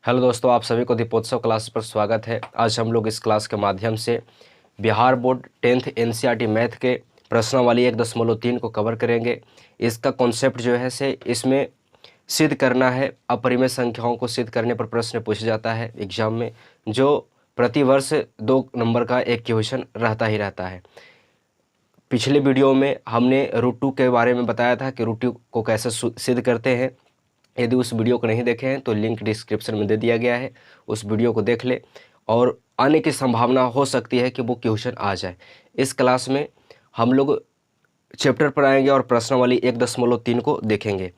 Hello दोस्तों, आप सभी को दीपोत्सव क्लास पर स्वागत है। आज हम लोग इस क्लास के माध्यम से Bihar board 10th NCERT math के प्रश्नावली 1.3 को कवर करेंगे। इसका कॉन्सेप्ट जो है से इसमें सिद्ध करना है। अपरिमेय संख्याओं को सिद्ध करने पर प्रश्न पूछा जाता है एग्जाम में, जो प्रतिवर्ष 2 नंबर का एक क्वेश्चन रहता ही रहता है। पिछले वीडियो में हमने √2 के बारे में बताया था कि √2 को कैसे सिद्ध करते हैं। यदि उस वीडियो को नहीं देखे हैं तो लिंक डिस्क्रिप्शन में दे दिया गया है, उस वीडियो को देख ले और आने की संभावना हो सकती है कि वो क्वेश्चन आ जाए। इस क्लास में हम लोग चैप्टर पर आएंगे और प्रश्नावली 1.3 को देखेंगे।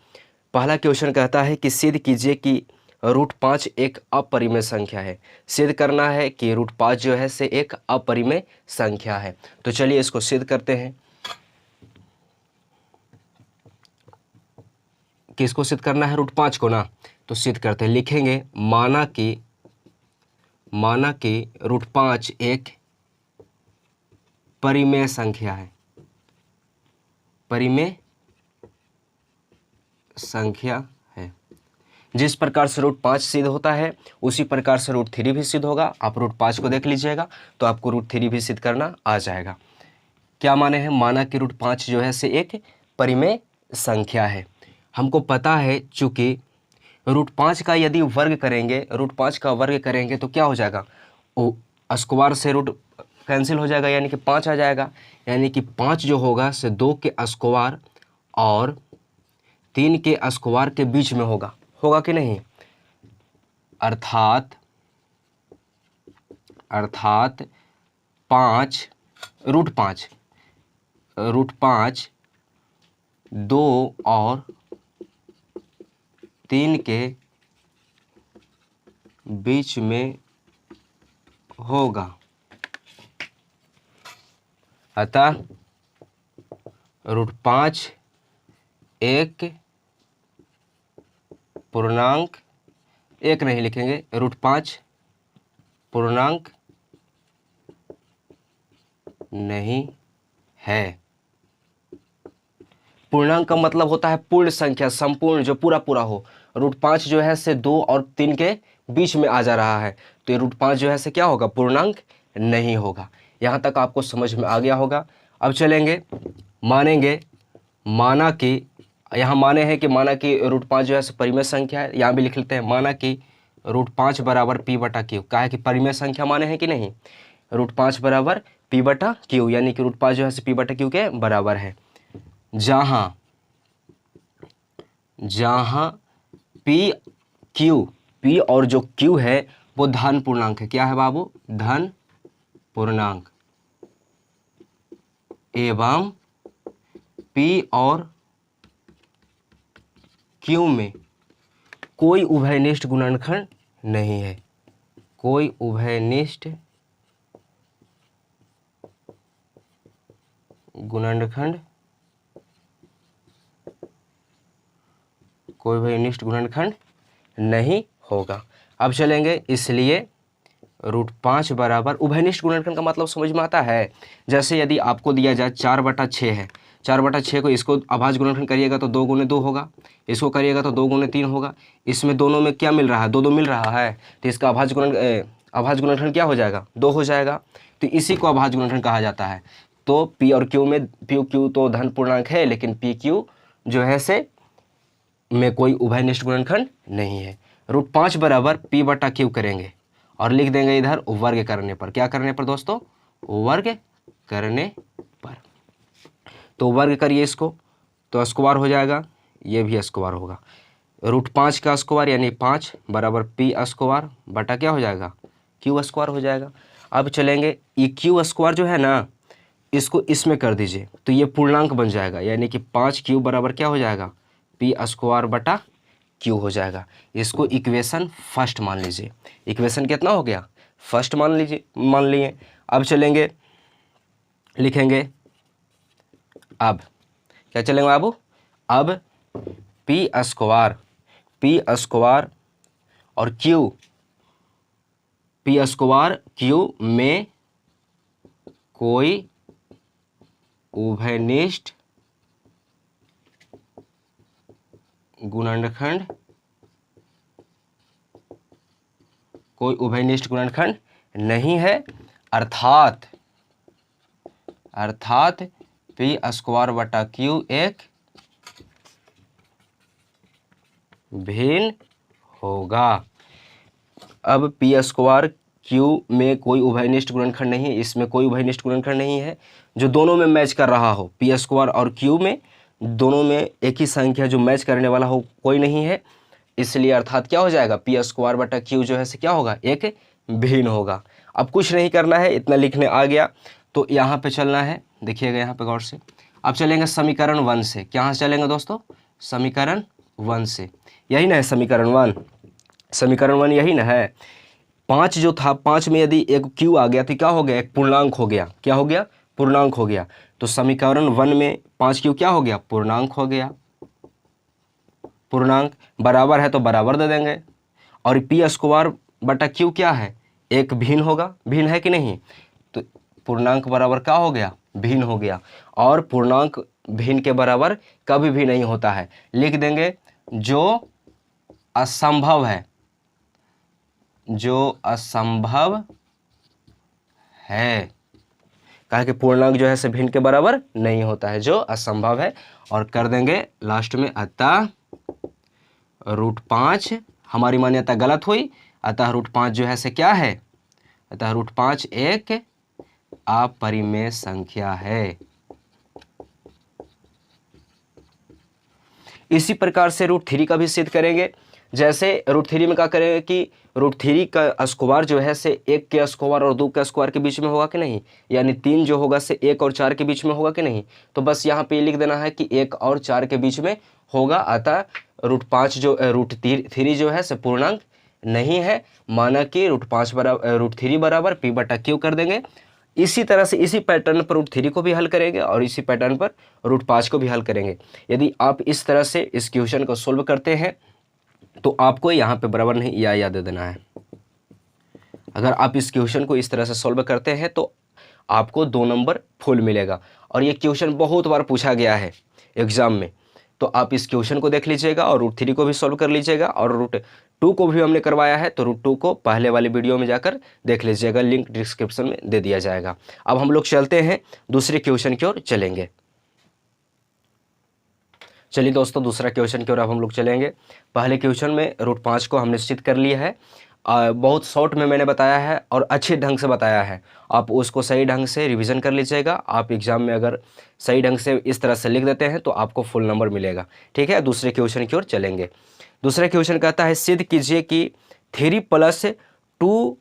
पहला क्वेश्चन कहता है कि सिद्ध कीजिए कि √5 एक अपरिमेय संख्या है। सिद्ध करना है कि √5 जो है से एक अपरिमेय संख्या है। तो चलिए इसको सिद्ध करते हैं। किसको सिद्ध करना है? √5 को ना। तो सिद्ध करते हैं, लिखेंगे माना कि √5 एक परिमेय संख्या है। परिमेय संख्या है। जिस प्रकार से √5 सिद्ध होता है उसी प्रकार से √3 भी सिद्ध होगा। आप √5 को देख लीजिएगा तो आपको √3 भी सिद्ध करना आ जाएगा। क्या माने हैं? माना कि √5 जो है से एक परिमेय संख्या है। हमको पता है चूंकि √5 का यदि वर्ग करेंगे, √5 का वर्ग करेंगे तो क्या हो जाएगा? स्क्वायर से रूट कैंसिल हो जाएगा, यानी कि 5 आ जाएगा। यानी कि 5 जो होगा से 2 के स्क्वायर और 3 के स्क्वायर के बीच में होगा कि नहीं? अर्थात 5 √5 2 और 3 के बीच में होगा। अतः √5 एक पूर्णांक, एक नहीं लिखेंगे, √5 पूर्णांक नहीं है। पूर्णांक का मतलब होता है पूर्ण संख्या, संपूर्ण, जो पूरा हो। √5 जो है से 2 और 3 के बीच में आ जा रहा है, तो ये √5 जो है से क्या होगा? पूर्णांक नहीं होगा। यहाँ तक आपको समझ में आ गया होगा। अब चलेंगे, माना कि यहाँ माने हैं कि माना कि √5 जो है से परिमेय संख्या है। यहाँ भी लिख लेते हैं माना कि √5 बराबर P/Q। क्या है कि परिमेय संख्या माने हैं कि नहीं? √5 बराबर P/Q, यानी कि √5 जो है से P/Q के बराबर है। जहाँ P और जो Q है वो धन पूर्णांक है। क्या है बाबू? धन पूर्णांक। एवं P और Q में कोई उभयनिष्ठ गुणनखंड नहीं है। कोई उभयनिष्ठ गुणनखंड नहीं होगा। अब चलेंगे, इसलिए √5 बराबर उभयनिष्ठ गुणनखंड का मतलब समझ में आता है। जैसे यदि आपको दिया जाए 4/6 है, 4/6 को इसको अभाज्य गुणनखंड करिएगा तो 2 × 2 होगा, इसको करिएगा तो 2 × 3 होगा। इसमें दोनों में क्या मिल रहा है? 2 मिल रहा है, तो इसका अभाज्य गुणनखंड क्या हो जाएगा? 2 हो जाएगा। तो इसी को अभाज्य गुणनखंड कहा जाता है। तो P और Q में Q तो धन पूर्णांक है, लेकिन PQ जो है से में कोई उभयनिष्ठ गुणनखंड नहीं है। √5 बराबर P/Q करेंगे और लिख देंगे इधर वर्ग करने पर। क्या करने पर दोस्तों? वर्ग करने पर। तो वर्ग करिए इसको तो स्क्वायर हो जाएगा, ये भी स्क्वायर होगा। √5 का स्क्वायर यानी 5 बराबर P² बटा क्या हो जाएगा? Q² हो जाएगा। अब चलेंगे, ये Q² जो है ना, इसको इसमें कर दीजिए तो ये पूर्णांक बन जाएगा, यानी कि 5Q बराबर क्या हो जाएगा? P² बटा Q हो जाएगा। इसको इक्वेशन फर्स्ट मान लीजिए। इक्वेशन कितना हो गया? फर्स्ट मान लिए। अब चलेंगे, लिखेंगे, अब क्या चलेंगे बाबू? अब P² और P² में कोई उभयनिष्ठ गुणनखंड कोई उभयनिष्ठ गुणनखंड नहीं है, अर्थात पी स्क्वायर बटा क्यू एक भिन्न होगा। अब पी स्क्वायर क्यू में कोई उभयनिष्ठ गुणनखंड नहीं है, इसमें कोई उभयनिष्ठ गुणनखंड नहीं है जो दोनों में मैच कर रहा हो। पी स्क्वायर और क्यू में दोनों में एक ही संख्या जो मैच करने वाला हो कोई नहीं है, इसलिए अर्थात क्या हो जाएगा, पी स्क्वायर बटा क्यू जो है से क्या होगा, एक भिन्न होगा। अब कुछ नहीं करना है, इतना लिखने आ गया तो यहाँ पे चलना है, देखिएगा यहाँ पे गौर से। अब चलेंगे समीकरण 1 से। कहाँ से चलेंगे दोस्तों, समीकरण 1 से। यही ना है समीकरण 1, समीकरण 1 यही ना है। 5 जो था, 5 में यदि एक क्यू आ गया तो क्या हो गया, एक पूर्णांक हो गया। क्या हो गया, पूर्णांक हो गया। तो समीकरण 1 में 5 क्यू क्या हो गया, पूर्णांक हो गया। पूर्णांक बराबर है तो बराबर दे देंगे। और पी स्क्वायर बटा क्यू क्या है, एक भिन्न होगा। भिन्न है कि नहीं, तो पूर्णांक बराबर क्या हो गया, भिन्न हो गया। और पूर्णांक भिन्न के बराबर कभी भी नहीं होता है। लिख देंगे जो असंभव है, जो असंभव है। कहा कि पूर्णांक जो है से भिन्न के बराबर नहीं होता है, जो असंभव है। और कर देंगे लास्ट में अतः √5, हमारी मान्यता गलत हुई, अतः √5 जो है से क्या है, अतः √5 एक अपरिमेय संख्या है। इसी प्रकार से √3 का भी सिद्ध करेंगे। जैसे √3 में क्या करेंगे कि √3 का स्क्वायर जो है से 1 के स्क्वायर और 2 के स्क्वायर के बीच में होगा कि नहीं, यानी 3 जो होगा से 1 और 4 के बीच में होगा कि नहीं। तो बस यहाँ पे लिख देना है कि 1 और 4 के बीच में होगा। अतः √5 जो √3 जो है से पूर्णांक नहीं है, माना कि √3 बराबर पी बटा क्यू कर देंगे। इसी तरह से इसी पैटर्न पर √3 को भी हल करेंगे और इसी पैटर्न पर √5 को भी हल करेंगे। यदि आप इस तरह से इस क्वेश्चन को सोल्व करते हैं तो आपको यहाँ पे बराबर नहीं या दे देना है। अगर आप इस क्वेश्चन को इस तरह से सोल्व करते हैं तो आपको 2 नंबर फुल मिलेगा। और ये क्वेश्चन बहुत बार पूछा गया है एग्जाम में, तो आप इस क्वेश्चन को देख लीजिएगा और √3 को भी सोल्व कर लीजिएगा। और √2 को भी हमने करवाया है, तो √2 को पहले वाली वीडियो में जाकर देख लीजिएगा, लिंक डिस्क्रिप्शन में दे दिया जाएगा। अब हम लोग चलते हैं दूसरे क्वेश्चन की ओर चलेंगे। चलिए दोस्तों, दूसरा क्वेश्चन की ओर अब हम लोग चलेंगे। पहले क्वेश्चन में √5 को हमने सिद्ध कर लिया है। बहुत शॉर्ट में मैंने बताया है और अच्छे ढंग से बताया है। आप उसको सही ढंग से रिवीजन कर लीजिएगा। आप एग्जाम में अगर सही ढंग से इस तरह से लिख देते हैं तो आपको फुल नंबर मिलेगा। ठीक है, दूसरे क्वेश्चन की ओर चलेंगे। दूसरा क्वेश्चन कहता है सिद्ध कीजिए कि 3 + 2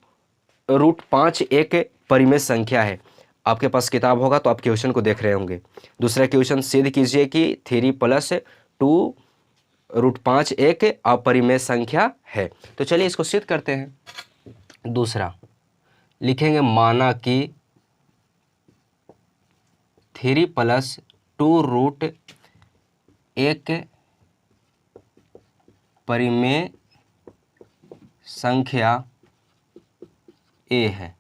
√5 एक परिमेय संख्या है। आपके पास किताब होगा तो आप क्वेश्चन को देख रहे होंगे। दूसरा क्वेश्चन सिद्ध कीजिए कि 3 + 2 √5 एक अपरिमेय संख्या है। तो चलिए इसको सिद्ध करते हैं। दूसरा लिखेंगे माना कि 3 + 2 एक परिमेय संख्या ए है।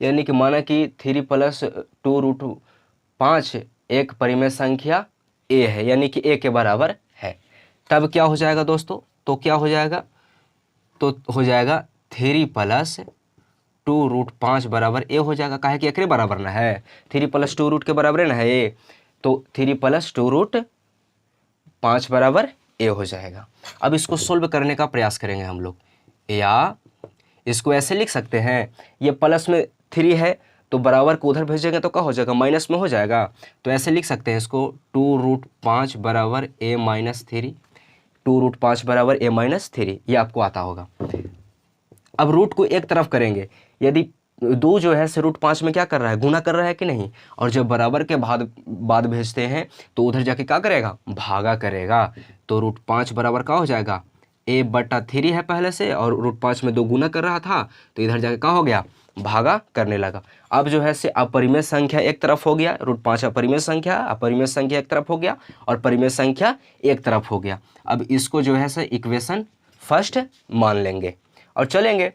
यानी कि माना कि 3 + 2 √5 एक परिमेय संख्या ए है, यानी कि ए के बराबर है। तब क्या हो जाएगा दोस्तों, तो क्या हो जाएगा, तो हो जाएगा 3 + 2 √5 बराबर ए हो जाएगा। काहे कि एकरे बराबर ना है, 3 + 2 के बराबर ना है ए, तो 3 + 2 √5 बराबर ए हो जाएगा। अब इसको सोल्व करने का प्रयास करेंगे हम लोग, या इसको ऐसे लिख सकते हैं, ये प्लस में 3 है तो बराबर को उधर भेजेंगे तो क्या हो जाएगा, माइनस में हो जाएगा। तो ऐसे लिख सकते हैं इसको 2 √5 बराबर a - 3, 2 √5 बराबर a - 3, ये आपको आता होगा। अब रूट को एक तरफ करेंगे। यदि 2 जो है से √5 में क्या कर रहा है, गुना कर रहा है कि नहीं, और जब बराबर के बाद भेजते हैं तो उधर जाके क्या करेगा, भागा करेगा। तो √5 बराबर क्या हो जाएगा, a/3 है पहले से, और √5 में 2 गुना कर रहा था तो इधर जाके क्या हो गया, भागा करने लगा। अब जो है से अपरिमेय संख्या एक तरफ हो गया, √5 अपरिमेय संख्या एक तरफ हो गया और परिमेय संख्या एक तरफ हो गया। अब इसको जो है से इक्वेशन फर्स्ट मान लेंगे और चलेंगे।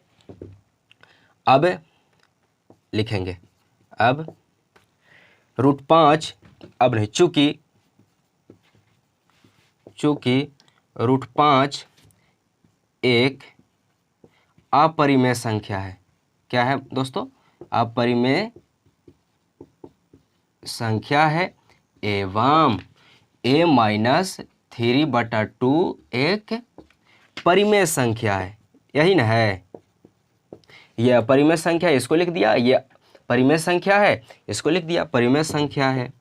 अब लिखेंगे, अब √5, अब नहीं, चूंकि √5 एक अपरिमेय संख्या है। क्या है दोस्तों? अपरिमेय संख्या है एवं a-3/2 एक परिमेय संख्या है। यही ना है? यह अपरिमेय संख्या है, इसको लिख दिया। ये परिमेय संख्या है, इसको लिख दिया परिमेय संख्या है।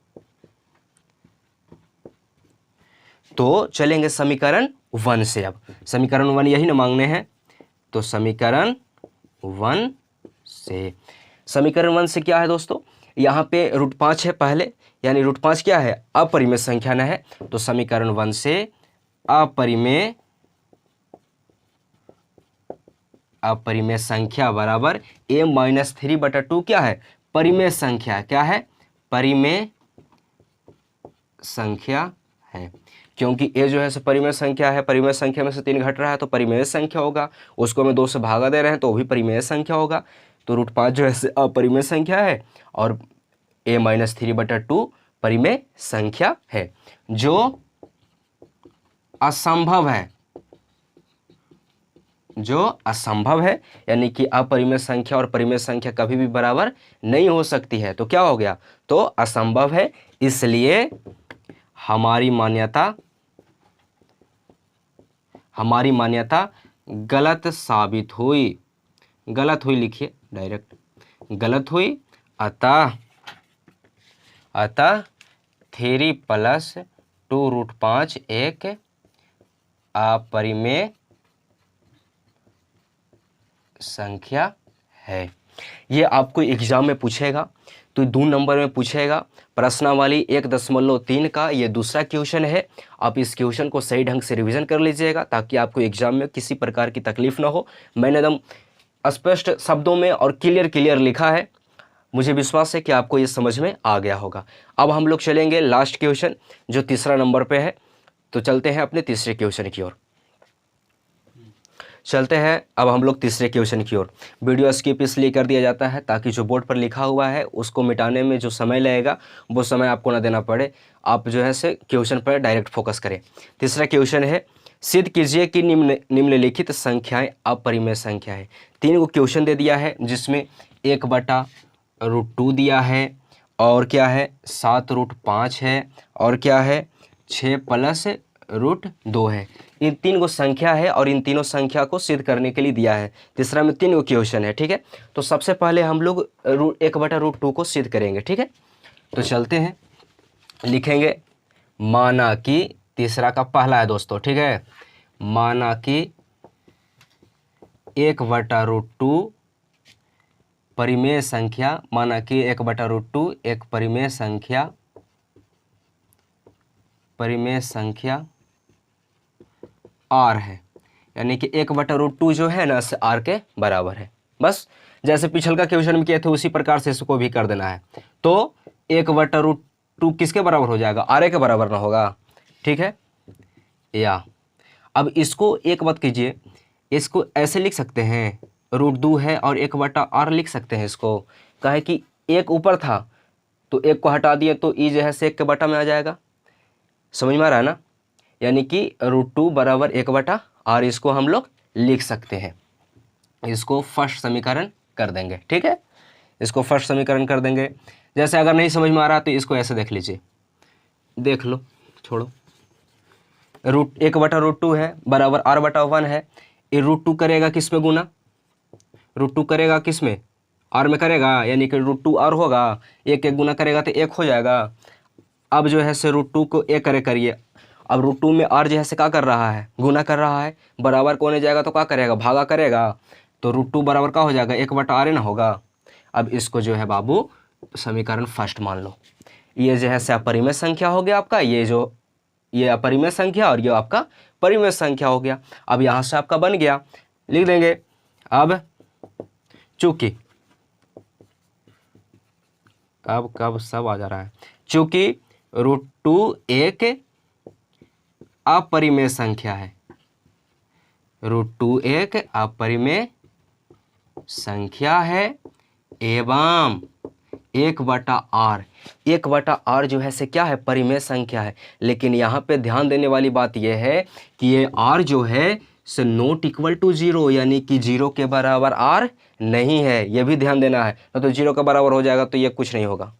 तो चलेंगे समीकरण 1 से। अब समीकरण 1 यही ना मांगने हैं, तो समीकरण 1 से, समीकरण 1 से क्या है दोस्तों? यहाँ पे √5 है पहले, यानी √5 क्या है? अपरिमेय संख्या न है। तो समीकरण 1 से अपरिमेय संख्या बराबर a-3/2 क्या है? परिमेय संख्या। क्या है? परिमेय संख्या है। क्योंकि a जो है सो परिमेय संख्या है, परिमेय संख्या में से 3 घट रहा है तो परिमेय संख्या होगा। उसको मैं 2 से भागा दे रहे हैं तो वो भी परिमेय संख्या होगा। तो √5 जो है अपरिमेय संख्या है और a-3/2 परिमेय संख्या है। जो असंभव है, जो असंभव है, यानी कि अपरिमेय संख्या और परिमेय संख्या कभी भी बराबर नहीं हो सकती है। तो क्या हो गया? तो असंभव है, इसलिए हमारी मान्यता गलत साबित हुई। गलत हुई लिखिए डायरेक्ट, गलत हुई। अतः 3 + 2√5 एक अपरिमेय संख्या है। ये आपको एग्जाम में पूछेगा, तो 2 नंबर में पूछेगा। प्रश्नावली 1.3 का ये दूसरा क्वेश्चन है। आप इस क्वेश्चन को सही ढंग से रिवीजन कर लीजिएगा ताकि आपको एग्जाम में किसी प्रकार की तकलीफ ना हो। मैंने एकदम स्पष्ट शब्दों में और क्लियर लिखा है। मुझे विश्वास है कि आपको ये समझ में आ गया होगा। अब हम लोग चलेंगे लास्ट क्वेश्चन जो तीसरा नंबर पे है। तो चलते हैं अपने तीसरे क्वेश्चन की ओर। चलते हैं अब हम लोग तीसरे क्वेश्चन की ओर। वीडियो स्किप इसलिए कर दिया जाता है ताकि जो बोर्ड पर लिखा हुआ है उसको मिटाने में जो समय लगेगा वो समय आपको ना देना पड़े। आप जो है से क्वेश्चन पर डायरेक्ट फोकस करें। तीसरा क्वेश्चन है, सिद्ध कीजिए कि निम्नलिखित संख्याएं अपरिमेय संख्या है। 3 को क्वेश्चन दे दिया है जिसमें 1/√2 दिया है और क्या है 7√5 है और क्या है 6 + √2 है। इन 3 को संख्या है और इन तीनों संख्या को सिद्ध करने के लिए दिया है। तीसरा में 3 को क्वेश्चन है, ठीक है। तो सबसे पहले हम लोग 1/√2 को सिद्ध करेंगे, ठीक है। तो चलते हैं, लिखेंगे माना कि, तीसरा का पहला है दोस्तों, ठीक है। माना कि 1/√2 परिमेय संख्या, माना कि 1/√2 एक परिमेय संख्या r है। यानी कि 1/√2 जो है ना से r के बराबर है। बस जैसे पिछल का क्वेश्चन में किए थे उसी प्रकार से इसको भी कर देना है। तो 1/√2 किसके बराबर हो जाएगा? r के बराबर ना होगा, ठीक है। या अब इसको एक बात कीजिए, इसको ऐसे लिख सकते हैं, √2 है और 1/r लिख सकते हैं इसको। कहे कि एक ऊपर था तो एक को हटा दिए तो ई जो है से 1 के बटा में आ जाएगा। समझ में आ रहा है ना? यानी कि √2 बराबर 1/r इसको हम लोग लिख सकते हैं। इसको फर्स्ट समीकरण कर देंगे, ठीक है। इसको फर्स्ट समीकरण कर देंगे। जैसे अगर नहीं समझ में आ रहा तो इसको ऐसे देख लीजिए, देख लो, छोड़ो। 1/√2 है बराबर r/1 है। ये √2 करेगा किस में गुना? √2 करेगा किस में? r में करेगा, यानी कि √2 r होगा। 1 गुना करेगा तो 1 हो जाएगा। अब जो है से √2 को 1 करिए। अब √2 में r जो है से क्या कर रहा है? गुना कर रहा है। बराबर को होने जाएगा तो क्या करेगा? भागा करेगा। तो √2 बराबर क्या हो जाएगा? 1/r ना होगा। अब इसको जो है बाबू समीकरण फर्स्ट मान लो। ये जो है से अपरिमेय संख्या हो गया आपका, ये अपरिमेय संख्या और ये आपका परिमेय संख्या हो गया। अब यहाँ से आपका बन गया, लिख देंगे। अब चूंकि, अब कब सब आ जा रहा है, चूंकि √2 एक अपरिमेय संख्या है, √2 एक अपरिमेय संख्या है एवं 1/r, 1/r जो है से क्या है? परिमेय संख्या है। लेकिन यहाँ पे ध्यान देने वाली बात यह है कि ये r जो है से नॉट इक्वल टू जीरो, यानी कि जीरो के बराबर आर नहीं है, ये भी ध्यान देना है। तो जीरो के बराबर हो जाएगा तो ये कुछ नहीं होगा।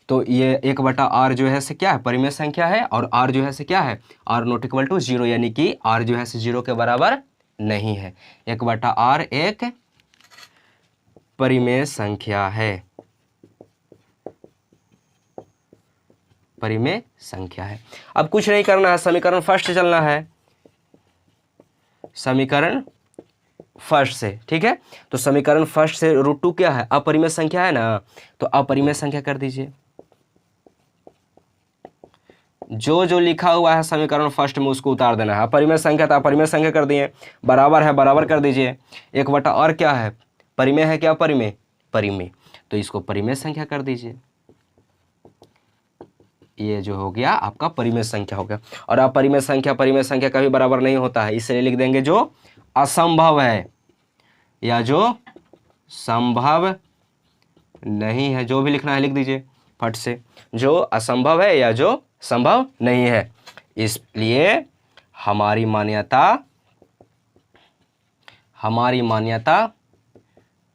तो ये 1/r जो है से क्या है, परिमेय संख्या है, और r जो है से क्या है, r not equal to zero, यानी कि r जो है से जीरो के बराबर नहीं है। 1/r एक परिमेय संख्या है, परिमेय संख्या है। अब कुछ नहीं करना है, समीकरण फर्स्ट चलना है, समीकरण फर्स्ट से, ठीक है। तो समीकरण फर्स्ट से √2 क्या है, अपरिमेय संख्या है ना, तो अपरिमेय संख्या कर दीजिए। जो जो लिखा हुआ है समीकरण फर्स्ट में उसको उतार देना है। अपरिमेय संख्या था, अपरिमेय संख्या कर दिए, बराबर है बराबर कर दीजिए। 1/r क्या है, परिमेय है क्या, परिमेय, परिमेय, तो इसको परिमेय संख्या कर दीजिए। ये जो हो गया आपका परिमेय संख्या हो गया। और अपरिमेय संख्या परिमेय संख्या कभी बराबर नहीं होता है, इसलिए लिख देंगे जो असंभव है या जो संभव नहीं है, जो भी लिखना है लिख दीजिए फट से, जो असंभव है या जो संभव नहीं है। इसलिए हमारी मान्यता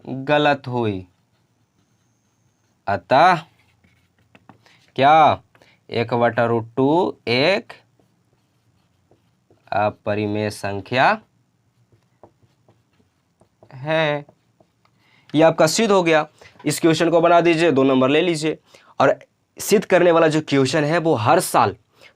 गलत हुई। अतः क्या 1/√2 एक अपरिमेय संख्या है। ये आपका सिद्ध हो गया। इस क्वेश्चन को बना दीजिए, 2 नंबर ले लीजिए। और सिद्ध करने वाला जो क्वेश्चन है वो हर साल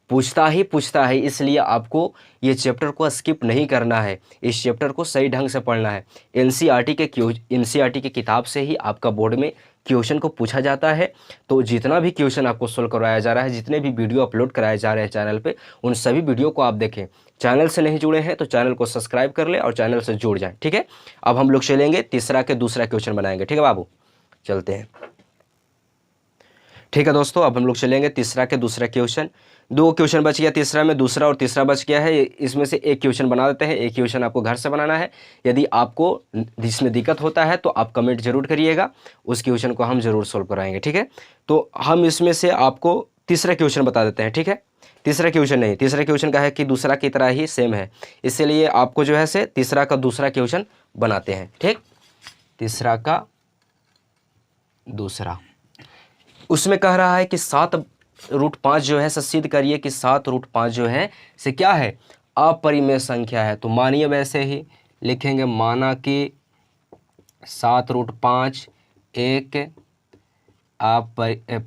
पूछता है, इसलिए आपको ये चैप्टर को स्किप नहीं करना है, इस चैप्टर को सही ढंग से पढ़ना है। एनसीईआरटी के किताब से ही आपका बोर्ड में क्वेश्चन को पूछा जाता है। तो जितना भी क्वेश्चन आपको सोल्व करवाया जा रहा है, जितने भी वीडियो अपलोड कराए जा रहे हैं चैनल पे, उन सभी वीडियो को आप देखें। चैनल से नहीं जुड़े हैं तो चैनल को सब्सक्राइब कर ले और चैनल से जुड़ जाएं, ठीक है। अब हम लोग चलेंगे तीसरा के दूसरा क्वेश्चन बनाएंगे, ठीक है बाबू, चलते हैं। ठीक है दोस्तों, अब हम लोग चलेंगे तीसरा के दूसरा क्वेश्चन। 2 क्वेश्चन बच गया तीसरा में, दूसरा और तीसरा बच गया है। इसमें से एक क्वेश्चन बना देते हैं, एक क्वेश्चन आपको घर से बनाना है। यदि आपको इसमें दिक्कत होता है तो आप कमेंट जरूर करिएगा, उस क्वेश्चन को हम जरूर सोल्व कराएंगे, ठीक है। तो हम इसमें से आपको तीसरा क्वेश्चन बता देते हैं, ठीक है। तीसरा क्वेश्चन का है कि दूसरा की तरह ही सेम है, इसलिए आपको जो है से तीसरा का दूसरा क्वेश्चन बनाते हैं, ठीक। तीसरा का दूसरा, उसमें कह रहा है कि 7√5 जो है सिद्ध करिए कि 7√5 जो है से क्या है, अपरिमेय संख्या है। तो मानिए वैसे ही लिखेंगे, माना कि 7√5 एक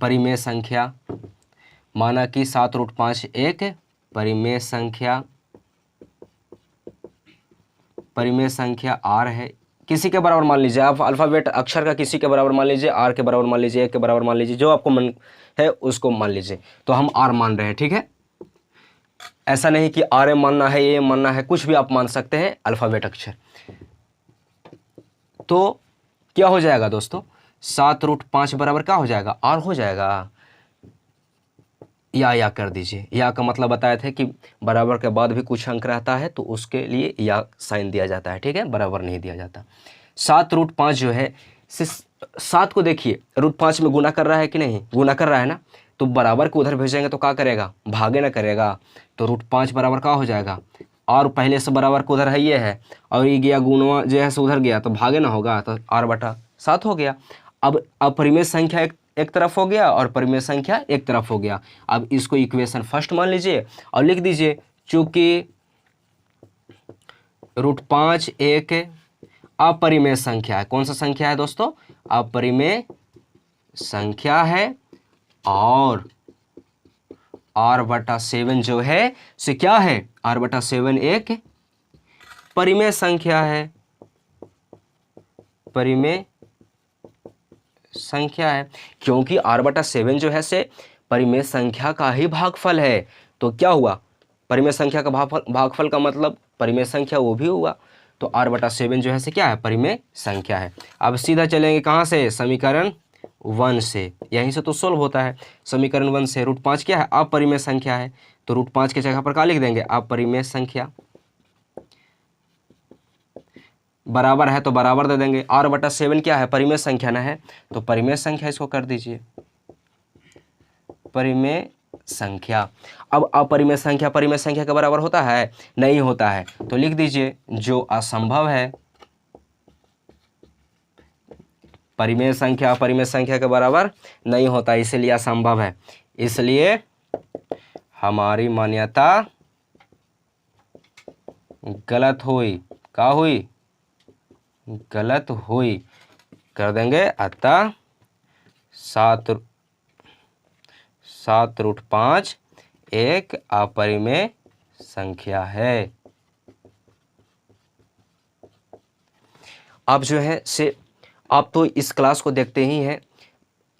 परिमेय संख्या, माना कि 7√5 एक परिमेय संख्या r है। किसी के बराबर मान लीजिए, आप अल्फ़ाबेट अक्षर का किसी के बराबर मान लीजिए, r के बराबर मान लीजिए, 1 के बराबर मान लीजिए, जो आपको मन है उसको मान लीजिए। तो हम r मान रहे हैं, ठीक है। ऐसा नहीं कि r मानना है, a मानना है, कुछ भी आप मान सकते हैं अल्फ़ाबेट अक्षर। तो क्या हो जाएगा दोस्तों, 7√5 बराबर क्या हो जाएगा, r हो जाएगा। या कर दीजिए, या का मतलब बताए थे कि बराबर के बाद भी कुछ अंक रहता है तो उसके लिए या साइन दिया जाता है, ठीक है, बराबर नहीं दिया जाता। 7√5 जो है 7 को देखिए √5 में गुना कर रहा है कि नहीं, गुना कर रहा है ना, तो बराबर को उधर भेजेंगे तो क्या करेगा, भागे ना करेगा। तो √5 बराबर क्या हो जाएगा, और पहले से बराबर को उधर है ये है, और ये गया गुणवा जो है से उधर गया तो भागे ना होगा, तो r/7 हो गया। अब अपरिमेय संख्या एक तरफ हो गया और परिमेय संख्या एक तरफ हो गया। अब इसको इक्वेशन फर्स्ट मान लीजिए और लिख दीजिए, चूंकि √5 एक अपरिमेय संख्या है। कौन सा संख्या है दोस्तों, अपरिमेय संख्या है, और r/7 जो है से क्या है, r/7 एक परिमेय संख्या है, परिमेय संख्या है। क्योंकि r/7 जो है से परिमेय संख्या का ही भागफल है, तो क्या हुआ, परिमेय संख्या का भागफल का मतलब परिमेय संख्या वो भी हुआ। तो r/7 जो है से क्या है, परिमेय संख्या है। अब सीधा चलेंगे कहाँ से, समीकरण 1 से, यहीं से तो सोल्व होता है। समीकरण 1 से √5 क्या है, अपरिमेय संख्या है, तो √5 के जगह पर क्या लिख देंगे, अपरिमेय संख्या। बराबर है तो बराबर दे देंगे, r/7 क्या है, परिमेय संख्या ना है, तो परिमेय संख्या इसको कर दीजिए, परिमेय संख्या। अब अपरिमेय संख्या परिमेय संख्या के बराबर होता है? नहीं होता है। तो लिख दीजिए जो असंभव है, परिमेय संख्या अपरिमेय संख्या के बराबर नहीं होता, इसलिए असंभव है। इसलिए हमारी मान्यता गलत हुई। क्या हुई? गलत हुई। कर देंगे अतः 7√5 एक अपरिमेय संख्या है। आप जो है से आप तो इस क्लास को देखते ही हैं,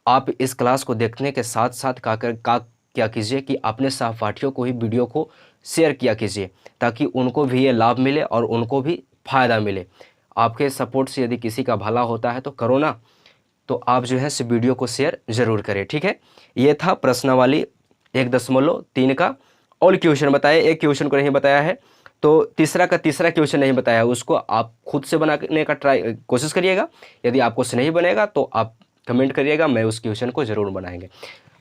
आप इस क्लास को देखने के साथ साथ क्या कीजिए कि अपने सहपाठियों को ही वीडियो को शेयर किया कीजिए, ताकि उनको भी ये लाभ मिले और उनको भी फ़ायदा मिले। आपके सपोर्ट से यदि किसी का भला होता है तो करो ना, तो आप जो है इस वीडियो को शेयर ज़रूर करें, ठीक है। ये था प्रश्नावली 1.3 का। और क्वेश्चन बताया, एक क्वेश्चन को नहीं बताया है, तो तीसरा क्वेश्चन नहीं बताया है, उसको आप खुद से बनाने का कोशिश करिएगा। यदि आपको से नहीं बनेगा तो आप कमेंट करिएगा, मैं उस क्वेश्चन को ज़रूर बनाएंगे।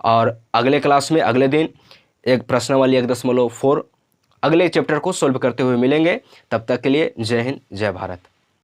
और अगले क्लास में अगले दिन एक प्रश्नावली 1.4 अगले चैप्टर को सॉल्व करते हुए मिलेंगे। तब तक के लिए जय हिंद, जय भारत।